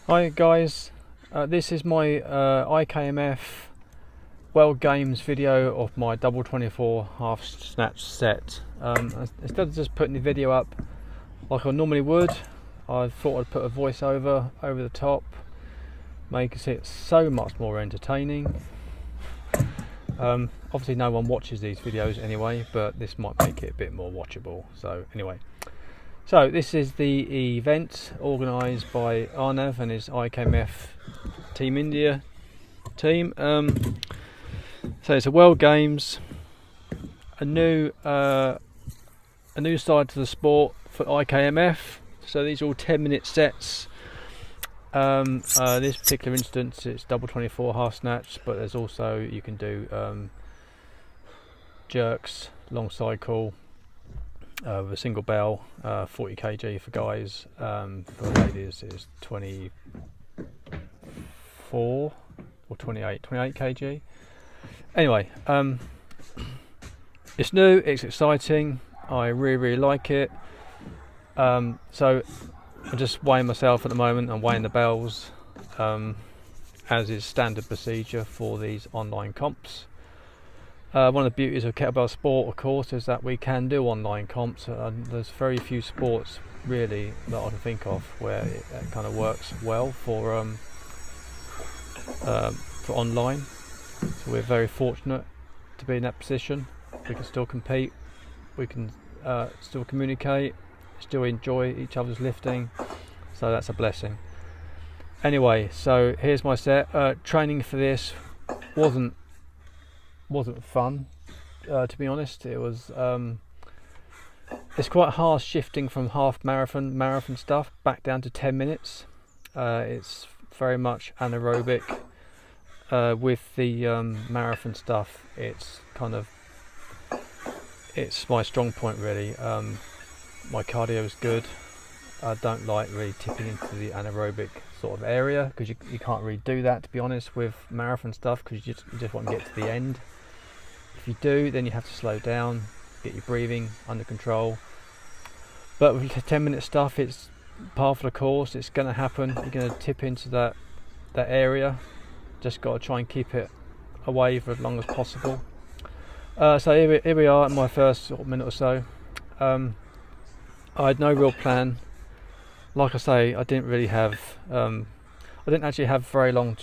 Hi guys, this is my IKMF World Games video of my double 24 half snatch set. Instead of just putting the video up like I normally would, I thought I'd put a voiceover over the top, make it so much more entertaining. Obviously no one watches these videos anyway, but this might make it a bit more watchable. So anyway. So this is the event organised by Arnav and his IKMF Team India team. So it's a World Games, a new side to the sport for IKMF. So these are all 10-minute sets. This particular instance, it's double 24 half snatch, but there's also you can do jerks, long cycle. With a single bell, 40 kg for guys, for ladies is 24 or 28 kg. Anyway, it's new, it's exciting, I really like it. So I'm just weighing myself at the moment. I'm weighing the bells, as is standard procedure for these online comps. One of the beauties of kettlebell sport, of course, is that we can do online comps. There's very few sports really that I can think of where it kind of works well for online. So we're very fortunate to be in that position. We can still compete, we can still communicate, still enjoy each other's lifting. So that's a blessing. Anyway, so here's my set. Training for this wasn't fun, to be honest. It was it's quite hard shifting from half marathon stuff back down to 10 minutes. It's very much anaerobic. With the marathon stuff, it's my strong point really. My cardio is good. I don't like really tipping into the anaerobic sort of area, because you can't really do that, to be honest, with marathon stuff, because you just want to get to the end. If you do, then you have to slow down, get your breathing under control. But with the 10-minute stuff, it's part of the course. It's going to happen. You're going to tip into that area. Just got to try and keep it away for as long as possible. So here we are in my first sort of minute or so. I had no real plan. Like I say, I didn't actually have very long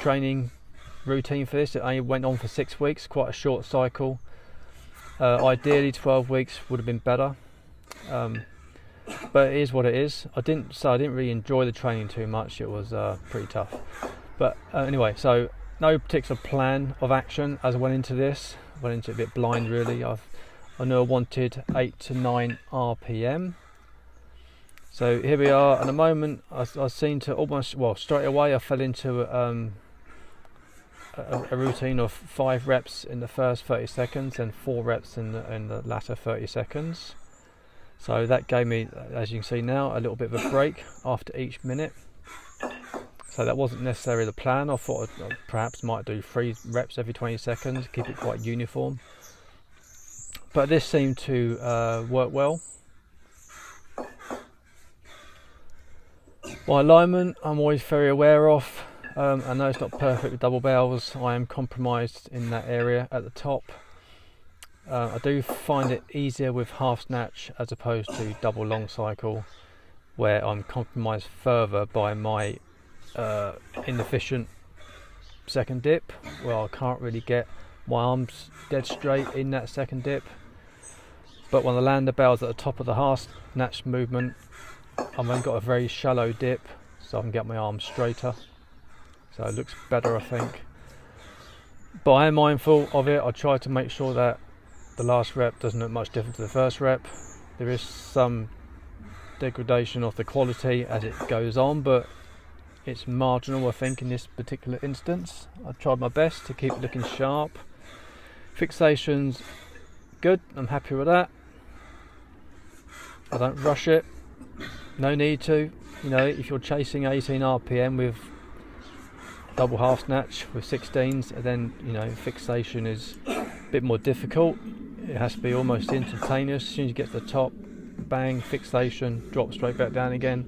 training routine for this. It only went on for 6 weeks, quite a short cycle. Ideally 12 weeks would have been better, but it is what it is. I didn't really enjoy the training too much. It was pretty tough, but anyway, so no particular plan of action as I went into this. Went into it a bit blind really. I knew I wanted 8 to 9 RPM. So here we are. At the moment I seem to almost, well, straight away I fell into a routine of 5 reps in the first 30 seconds and 4 reps in the latter 30 seconds. So that gave me, as you can see now, a little bit of a break after each minute. So that wasn't necessarily the plan. I thought I perhaps might do 3 reps every 20 seconds, keep it quite uniform. But this seemed to work well. My alignment, I'm always very aware of. I know it's not perfect with double bells. I am compromised in that area at the top. I do find it easier with half snatch as opposed to double long cycle, where I'm compromised further by my inefficient second dip, where I can't really get my arms dead straight in that second dip. But when I land the bells at the top of the half snatch movement, I've only got a very shallow dip, so I can get my arms straighter. So it looks better, I think. But I am mindful of it. I try to make sure that the last rep doesn't look much different to the first rep. There is some degradation of the quality as it goes on, but it's marginal, I think, in this particular instance. I've tried my best to keep it looking sharp. Fixation's good, I'm happy with that. I don't rush it. No need to. You know, if you're chasing 18 RPM with double half snatch with 16s, and then, you know, fixation is a bit more difficult. It has to be almost instantaneous. As soon as you get to the top, bang, fixation, drop straight back down again.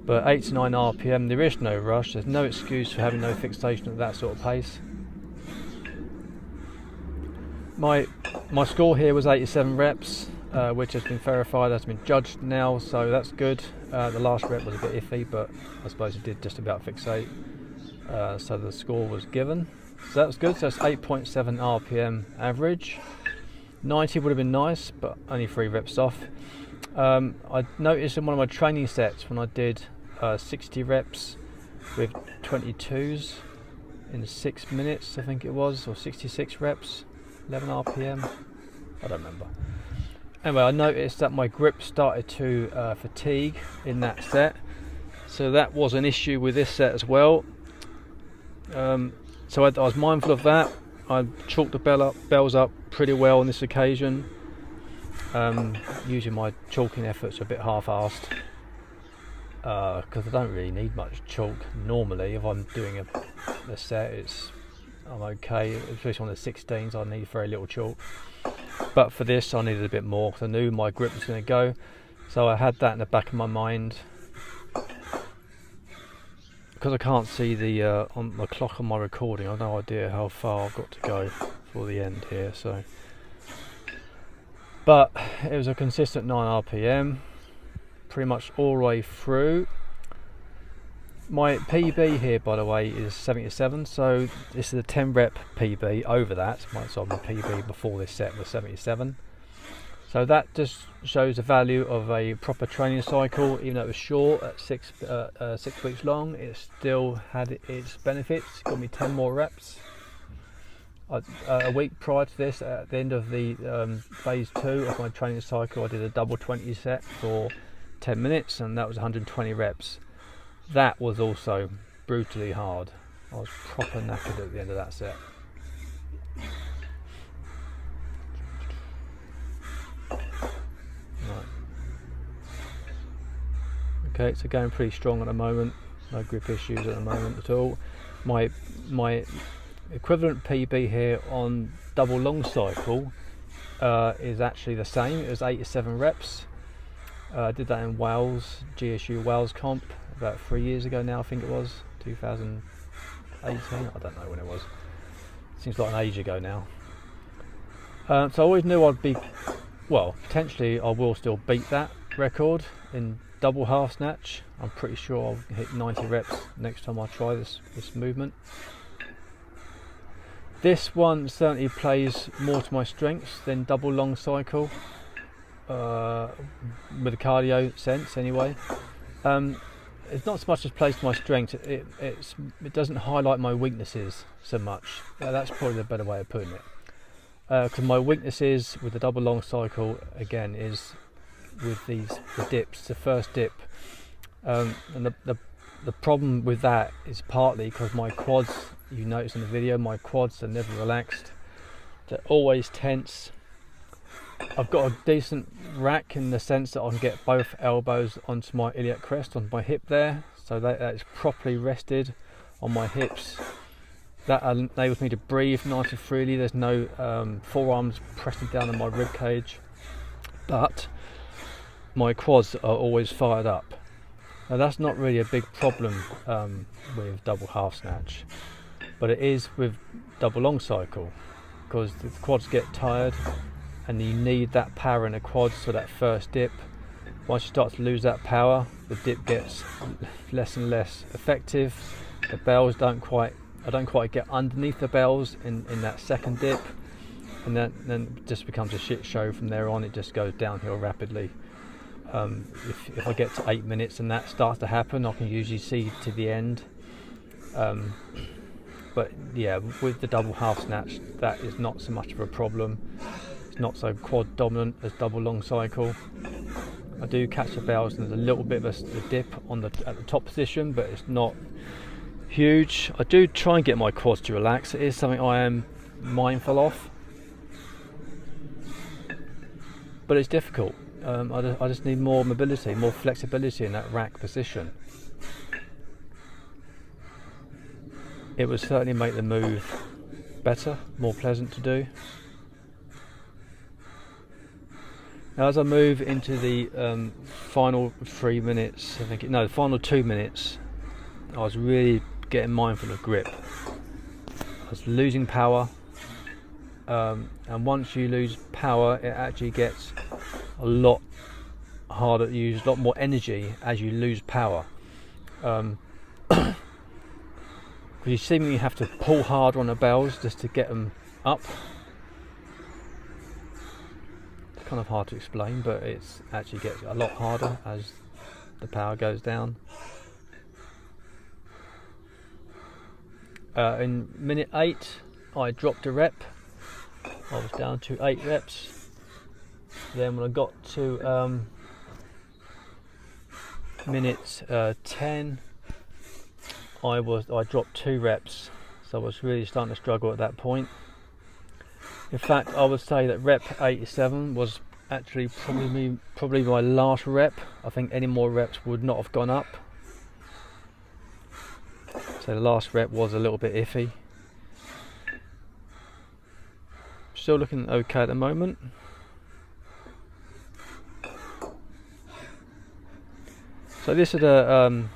But 8 to 9 RPM, there is no rush. There's no excuse for having no fixation at that sort of pace. My score here was 87 reps, which has been verified, has been judged now, so that's good. The last rep was a bit iffy, but I suppose it did just about fixate. So the score was given. So that was good. So it's 8.7 RPM average. 90 would have been nice, but only 3 reps off. I noticed in one of my training sets when I did 60 reps with 22s in 6 minutes, I think it was, or 66 reps, 11 RPM, I don't remember. Anyway, I noticed that my grip started to fatigue in that set, so that was an issue with this set as well. So I was mindful of that. I chalked the bells up pretty well on this occasion. Using my chalking efforts a bit half-assed, because I don't really need much chalk normally. If I'm doing a set, I'm okay. Especially on the 16s, I need very little chalk. But for this, I needed a bit more because I knew my grip was going to go. So I had that in the back of my mind. Because I can't see the on the clock on my recording, I've no idea how far I've got to go for the end here. So, but it was a consistent 9 RPM, pretty much all the way through. My PB here, by the way, is 77, so this is a 10 rep PB over that. So my PB before this set was 77. So that just shows the value of a proper training cycle. Even though it was short at 6 weeks long, it still had its benefits. It got me 10 more reps. A week prior to this, at the end of the phase 2 of my training cycle, I did a double 20 set for 10 minutes, and that was 120 reps. That was also brutally hard. I was proper knackered at the end of that set. Right. Okay, so going pretty strong at the moment. No grip issues at the moment at all. My equivalent PB here on double long cycle is actually the same. It was 87 reps. I did that in Wales, GSU Wales comp, about 3 years ago now, I think it was, 2018, I don't know when it was. Seems like an age ago now. So I always knew I'd be, well, potentially I will still beat that record in double half snatch. I'm pretty sure I'll hit 90 reps next time I try this movement. This one certainly plays more to my strengths than double long cycle, with a cardio sense anyway. It's not so much as plays to my strengths, it doesn't highlight my weaknesses so much. That's probably the better way of putting it. Because my weaknesses with the double long cycle, again, is with the dips, the first dip. And the problem with that is partly because my quads, you notice in the video, my quads are never relaxed. They're always tense. I've got a decent rack in the sense that I can get both elbows onto my iliac crest, on my hip there, so that is properly rested on my hips. That enables me to breathe nice and freely. There's no forearms pressing down on my rib cage, but my quads are always fired up. Now that's not really a big problem with double half snatch, but it is with double long cycle, because the quads get tired and you need that power in the quads for that first dip. Once you start to lose that power, the dip gets less and less effective. The bells I don't quite get underneath the bells in that second dip, and then it just becomes a shit show from there on. It just goes downhill rapidly. If I get to 8 minutes and that starts to happen, I can usually see to the end. But yeah, with the double half snatch, that is not so much of a problem. It's not so quad dominant as double long cycle. I do catch the bells and there's a little bit of a dip at the top position, but it's not huge. I do try and get my quads to relax. It is something I am mindful of, but it's difficult. I just need more mobility, more flexibility in that rack position. It would certainly make the move better, more pleasant to do. Now as I move into the final 3 minutes, the final 2 minutes, I was really getting mindful of grip. I was losing power, and once you lose power, it actually gets a lot harder to use, a lot more energy as you lose power. Because you seemingly have to pull harder on the bells just to get them up. It's kind of hard to explain, but it's actually gets a lot harder as the power goes down. In minute 8, I dropped a rep. I was down to 8 reps. Then when I got to minute 10, I dropped 2 reps. So I was really starting to struggle at that point. In fact, I would say that rep 87 was actually probably my last rep. I think any more reps would not have gone up. So the last rep was a little bit iffy. Still looking okay at the moment. So this is a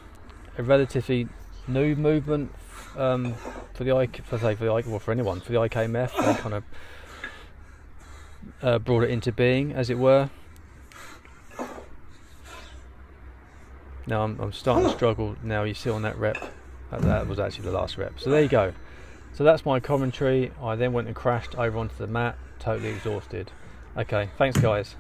relatively new movement for the IKMF. They kind of brought it into being, as it were. Now I'm starting to struggle. Now you see on that rep, that was actually the last rep. So there you go. So that's my commentary. I then went and crashed over onto the mat, totally exhausted. Okay, thanks guys.